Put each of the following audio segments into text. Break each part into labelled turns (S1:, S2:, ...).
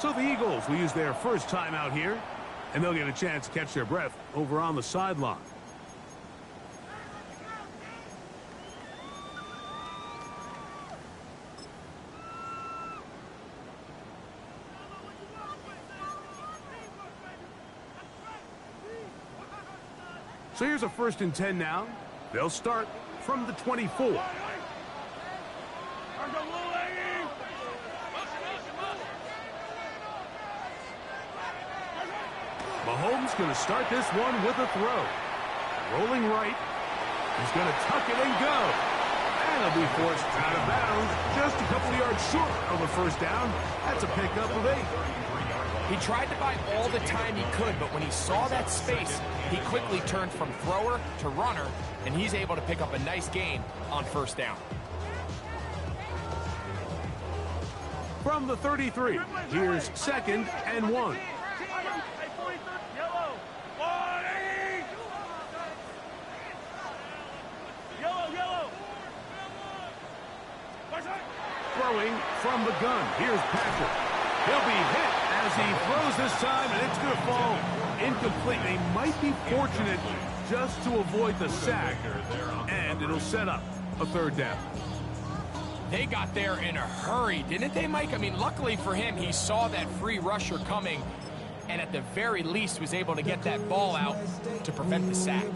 S1: So the Eagles will use their first time out here, and they'll get a chance to catch their breath over on the sideline. So here's a 1st and 10 now. They'll start from the 24. Mahomes going to start this one with a throw. Rolling right. He's going to tuck it and go. And he'll be forced out of bounds just a couple yards short of a 1st down. That's a pickup of 8.
S2: He tried to buy all the time he could, but when he saw that space, he quickly turned from thrower to runner, and he's able to pick up a nice gain on 1st down.
S1: From the 33, here's 2nd and 1. Throwing from the gun. Here's Patrick. He'll be hit as he throws this time, and it's going to fall incomplete. They might be fortunate just to avoid the sack, and it'll set up a 3rd down.
S2: They got there in a hurry, didn't they, Mike? I mean, luckily for him, he saw that free rusher coming, and at the very least was able to get that ball out to prevent the sack.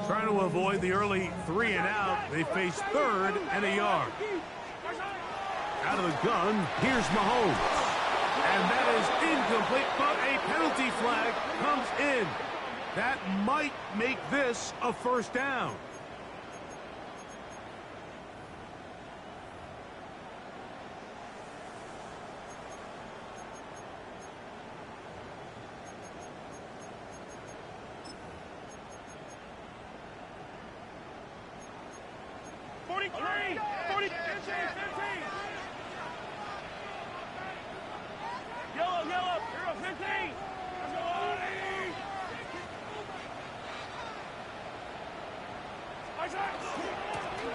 S1: Trying to avoid the early 3 and out. They face 3rd and a yard. Out of the gun, here's Mahomes. And that is incomplete, but a penalty flag comes in. That might make this a 1st down.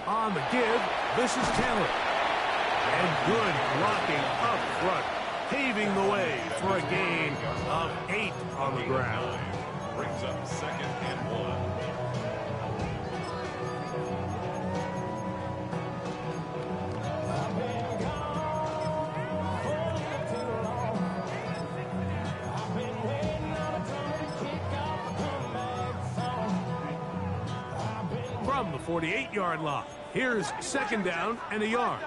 S1: On the give, this is Taylor. And good blocking up front, paving the way for a gain of 8 on the ground.
S3: Brings up 2nd and 1.
S1: From the 48-yard line, here's 2nd down and a yard.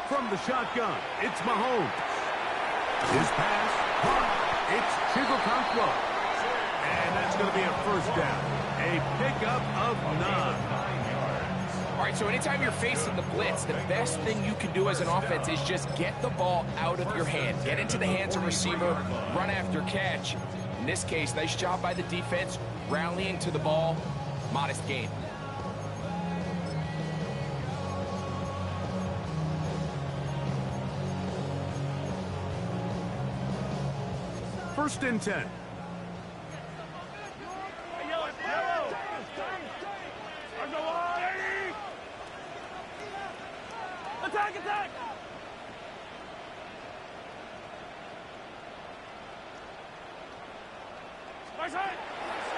S1: From the shotgun, it's Mahomes. His pass, caught. It's Chigokankwo. And that's going to be a 1st down. A pickup of 9.
S2: All right, so anytime you're facing the blitz, the best thing you can do as an offense is just get the ball out of your hand. Get into the hands of receiver, run after catch. In this case, nice job by the defense, rallying to the ball, modest gain.
S1: First and 10.
S4: Attack, attack!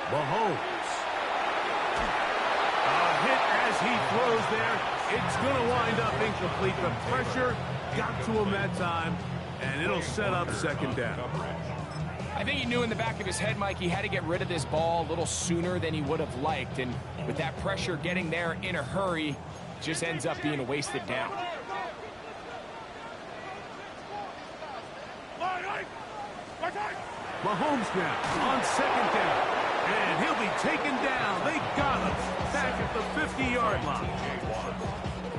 S1: Mahomes. A hit as he throws there. It's going to wind up incomplete. The pressure got to him that time, and it'll set up 2nd down.
S2: I think he knew in the back of his head, Mike, he had to get rid of this ball a little sooner than he would have liked. And with that pressure getting there in a hurry, just ends up being a wasted down.
S1: Mahomes now on 2nd down. And he'll be taken down. They got him back at the 50-yard line.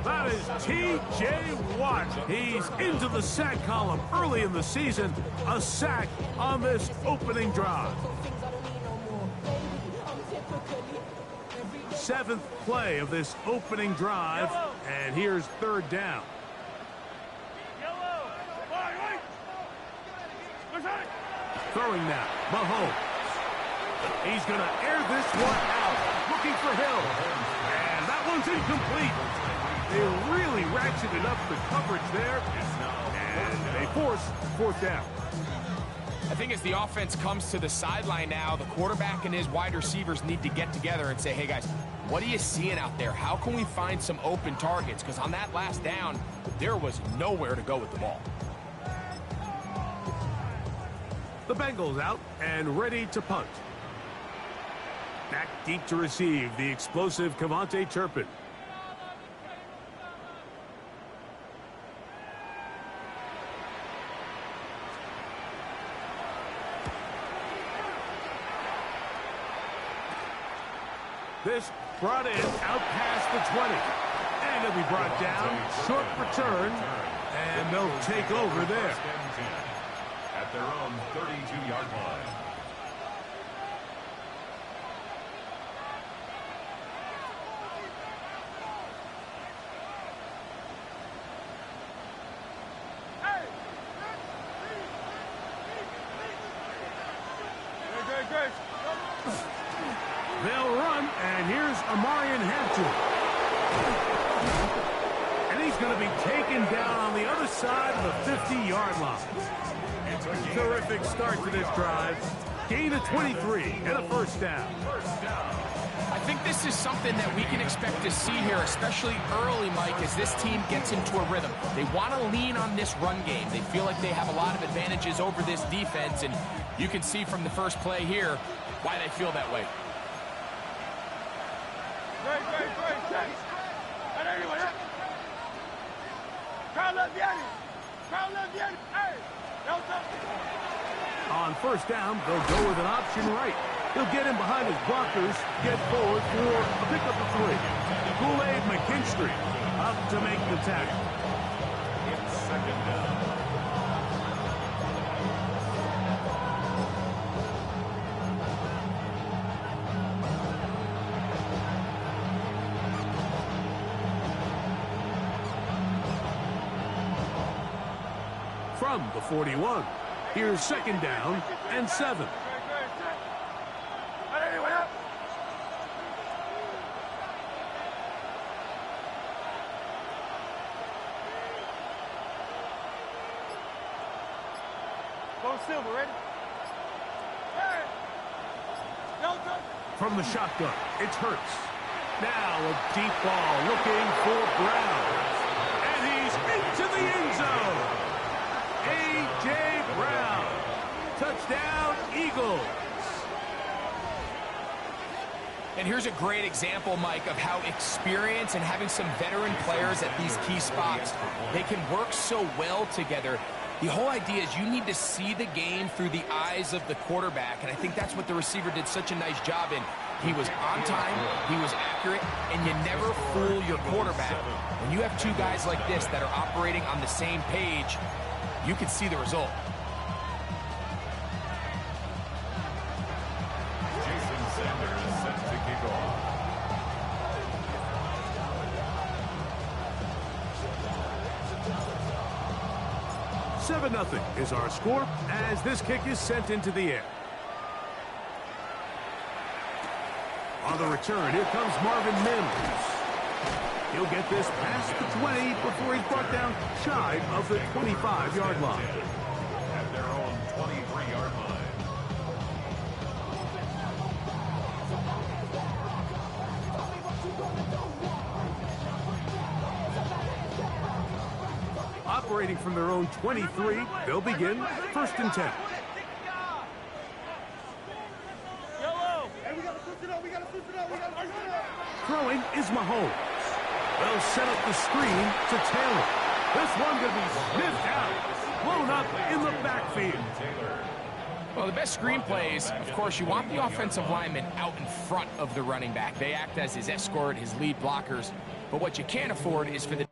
S1: That is T.J. Watt. He's into the sack column early in the season. A sack on this opening drive. 7th play of this opening drive, and here's 3rd down. Throwing now, Mahomes. He's going to air this one out, looking for Hill. And that one's incomplete. They really ratcheted up the coverage there, and they force 4th down.
S2: I think as the offense comes to the sideline now, the quarterback and his wide receivers need to get together and say, hey, guys, what are you seeing out there? How can we find some open targets? Because on that last down, there was nowhere to go with the ball.
S1: The Bengals out and ready to punt. Back deep to receive, the explosive Cavante Turpin. This brought in out past the 20. And it'll be brought down, short return, and they'll take over there.
S3: At their own 32-yard line.
S1: They'll run, and here's Amarian Hampton. And he's going to be taken down on the other side of the 50-yard line. Terrific start to this drive. Gain of 23 and a 1st down.
S2: I think this is something that we can expect to see here, especially early, Mike, as this team gets into a rhythm. They want to lean on this run game. They feel like they have a lot of advantages over this defense, and you can see from the first play here why they feel that way.
S1: On 1st down, they'll go with an option right. He'll get him behind his blockers, get forward for a pickup of 3. Kool-Aid McKinstry up to make the tackle.
S3: It's 2nd down.
S1: From the 41, here's 2nd down and 7.
S4: Silver, ready?
S1: From the shotgun, it's Hurts. Now a deep ball looking for Brown. And he's into the end zone. A.J. Brown. Touchdown, Eagles.
S2: And here's a great example, Mike, of how experience and having some veteran players at these key spots, they can work so well together. The whole idea is you need to see the game through the eyes of the quarterback, and I think that's what the receiver did such a nice job in. He was on time, he was accurate, and you never fool your quarterback. When you have two guys like this that are operating on the same page, you can see the result.
S3: Jason Sanders is set to kick off.
S1: Seven 7-0 is our score as this kick is sent into the air. On the return, here comes Marvin Mims. He'll get this past the 20 before he's brought down shy of the 25-yard line.
S3: At their own 23-yard line.
S1: Operating from their own 23, they'll begin 1st and 10. Throwing is Mahomes. They'll set up the screen to Taylor. This one going to be sniffed out, blown up in the backfield.
S2: Well, the best screen plays, of course, you want the offensive lineman out in front of the running back. They act as his escort, his lead blockers. But what you can't afford is for the